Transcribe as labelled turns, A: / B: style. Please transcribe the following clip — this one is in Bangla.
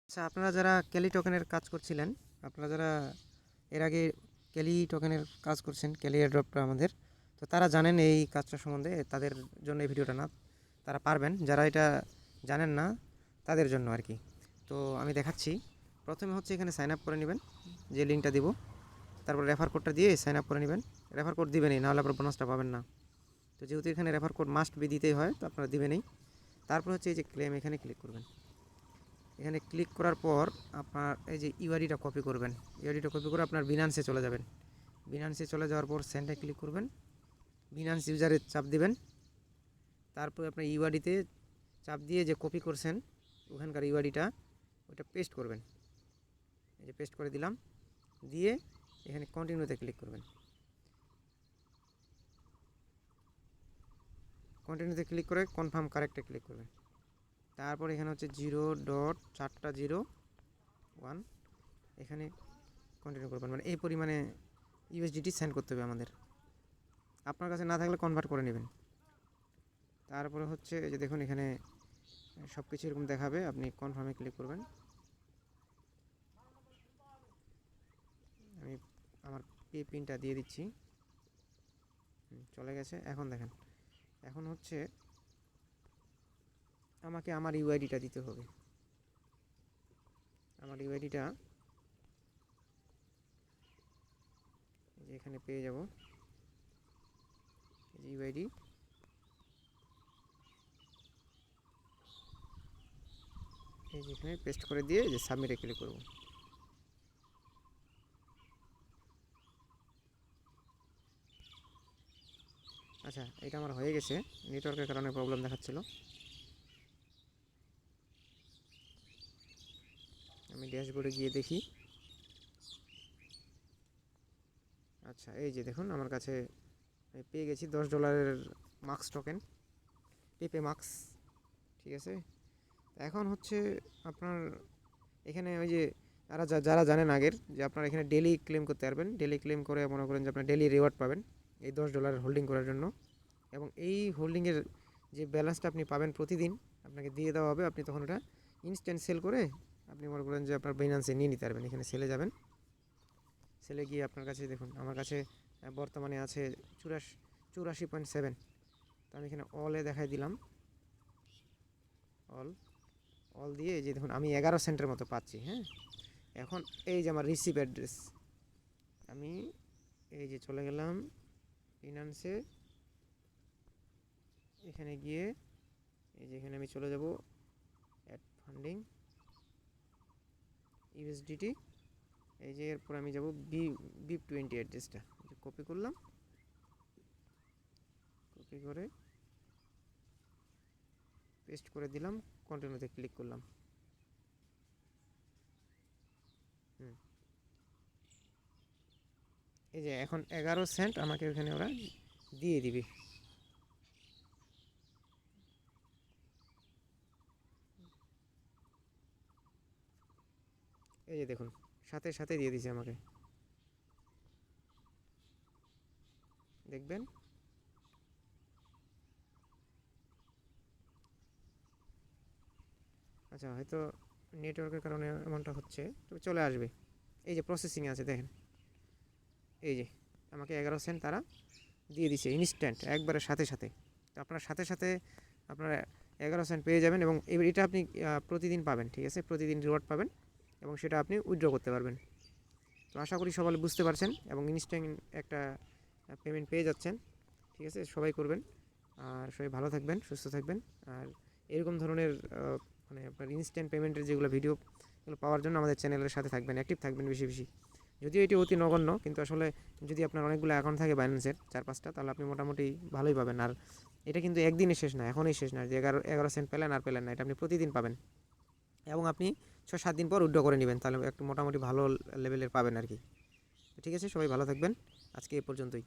A: আচ্ছা, আপনারা যারা ক্যালি টোকেনের কাজ করছিলেন, আপনারা যারা এর আগে ক্যালি টোকেনের কাজ করছেন, ক্যালি এয়ারড্রপটা আমাদের, তো তারা জানেন এই কাজটা সম্বন্ধে, তাদের জন্য এই ভিডিওটা না, তারা পারবেন। যারা এটা জানেন না তাদের জন্য আর কি। তো আমি দেখাচ্ছি। প্রথমে হচ্ছে এখানে সাইন আপ করে নেবেন, যে লিঙ্কটা দিব, তারপর রেফার কোডটা দিয়ে সাইন আপ করে নেবেন। রেফার কোড দিবেনই, নাহলে আপনার বোনাসটা পাবেন না। তো যেহেতু এখানে রেফার কোড মাস্ট বি দিতেই হয়, তো আপনারা দিবেনই। তারপর হচ্ছে এই যে ক্লেম, এখানে ক্লিক করবেন। এখানে ক্লিক করার পর আপনার এই যে ইউআইডিটা কপি করবেন। ইউআইডিটা কপি করে আপনার বিনান্সে চলে যাবেন। বিনান্সে চলে যাওয়ার পর সেন্ডে ক্লিক করবেন, বিনান্স ইউজারে চাপ দিবেন। তারপর আপনার ইউআইডিতে চাপ দিয়ে যে কপি করছেন ওখানকার ইউআইডিটা, ওটা পেস্ট করবেন। এই যে পেস্ট করে দিলাম, দিয়ে এখানে কন্টিনিউতে ক্লিক করবেন। কন্টিনিউতে ক্লিক করে কনফার্ম কারেক্টে ক্লিক করবেন। তারপর এখানে হচ্ছে 0.401 এখানে কন্টিনিউ করবেন। মানে এই পরিমাণে ইউএসডিটি সেন্ড করতে হবে আমাদের। আপনার কাছে না থাকলে কনভার্ট করে নেবেন। তারপরে হচ্ছে এই যে দেখুন, এখানে সব কিছু এরকম দেখাবে, আপনি কনফার্মে ক্লিক করবেন। আমি আমার পে পিনটা দিয়ে দিচ্ছি। চলে গেছে। এখন দেখেন, এখন হচ্ছে আমাকে আমার ইউআইডিটা দিতে হবে। আমার ইউআইডিটা এখানে পেয়ে যাব। ইউআইডি, এই যে এখানে পেস্ট করে দিয়ে যে সাবমিটে ক্লিক করব। আচ্ছা, এটা আমার হয়ে গেছে। নেটওয়ার্কের কারণে প্রবলেম দেখাচ্ছিল। আমি ড্যাশবোর্ডে গিয়ে দেখি। আচ্ছা, এই যে দেখুন, আমার কাছে পেয়ে গেছি $10 মার্কস টোকেন, পেপে মার্কস। ঠিক আছে। এখন হচ্ছে আপনার এখানে ওই যে যারা জানেন আগের, যে আপনারা এখানে ডেলি ক্লেম করতে পারবেন। ডেলি ক্লেম করে মনে করেন যে আপনার ডেলি রিওয়ার্ড পাবেন এই $10 হোল্ডিং করার জন্য। এবং এই হোল্ডিংয়ের যে ব্যালেন্সটা আপনি পাবেন প্রতিদিন আপনাকে দিয়ে দেওয়া হবে। আপনি তখন ওটা ইনস্ট্যান্ট সেল করে আপনি মনে করেন যে আপনার বাইন্যান্সে নিয়ে নিতে পারবেন। এখানে সেলে যাবেন, সেলে গিয়ে আপনার কাছে দেখুন আমার কাছে বর্তমানে আছে 84.7। তো আমি এখানে অলে দেখাই দিলাম, অল অল দিয়ে এই যে দেখুন আমি 11 সেন্টের মতো পাচ্ছি। হ্যাঁ, এখন এই যে আমার রিসিভ অ্যাড্রেস, আমি এই যে চলে গেলাম ফিনান্সে। এখানে গিয়ে এই যে এখানে আমি চলে যাব অ্যাড ফান্ডিং ইউএসডিটি। এই যে এরপর আমি যাব BIP20 অ্যাড্রেসটা কপি করলাম, কপি করে পেস্ট করে দিলাম, কন্টিনিউতে ক্লিক করলাম। এই যে এখন 11 সেন্ট আমাকে ওখানে ওরা দিয়ে দিবে। এই যে দেখুন, সাথে সাথে দিয়ে দিছে আমাকে, দেখবেন। আচ্ছা, হয়তো নেটওয়ার্কের কারণে এমনটা হচ্ছে, তো চলে আসবে। এই যে প্রসেসিংয়ে আছে দেখেন, এই যে আমাকে 11 সেন্ট তারা দিয়ে দিছে ইনস্ট্যান্ট, একবারে সাথে সাথে। তো আপনার সাথে সাথে আপনারা 11 সেন্ট পেয়ে যাবেন। এবং এটা আপনি প্রতিদিন পাবেন। ঠিক আছে, প্রতিদিন রিওয়ার্ড পাবেন এবং সেটা আপনি উইথড্র করতে পারবেন। তো আশা করি সবাই বুঝতে পারছেন এবং ইনস্ট্যান্ট একটা পেমেন্ট পেয়ে যাচ্ছেন। ঠিক আছে, সবাই করবেন। আর সবাই ভালো থাকবেন, সুস্থ থাকবেন। আর এরকম ধরনের মানে আপনার ইনস্ট্যান্ট পেমেন্টের যেগুলো ভিডিও, এগুলো পাওয়ার জন্য আমাদের চ্যানেলের সাথে থাকবেন, অ্যাক্টিভ থাকবেন বেশি বেশি। যদিও এটি অতি নগণ্য, কিন্তু আসলে যদি আপনার অনেকগুলো অ্যাকাউন্ট থাকে বাইন্যান্সের 4-5টা, তাহলে আপনি মোটামুটি ভালোই পাবেন। আর এটা কিন্তু একদিনে শেষ না, এখনই শেষ না যে 11 সেন্ট পেলেন আর পেলেন না, এটা আপনি প্রতিদিন পাবেন। এবং আপনি 6-7 দিন পর উইথড্র করে নেবেন, তাহলে একটু মোটামুটি ভালো লেভেলের পাবেন আর কি। ঠিক আছে, সবাই ভালো থাকবেন। আজকে এ পর্যন্তই।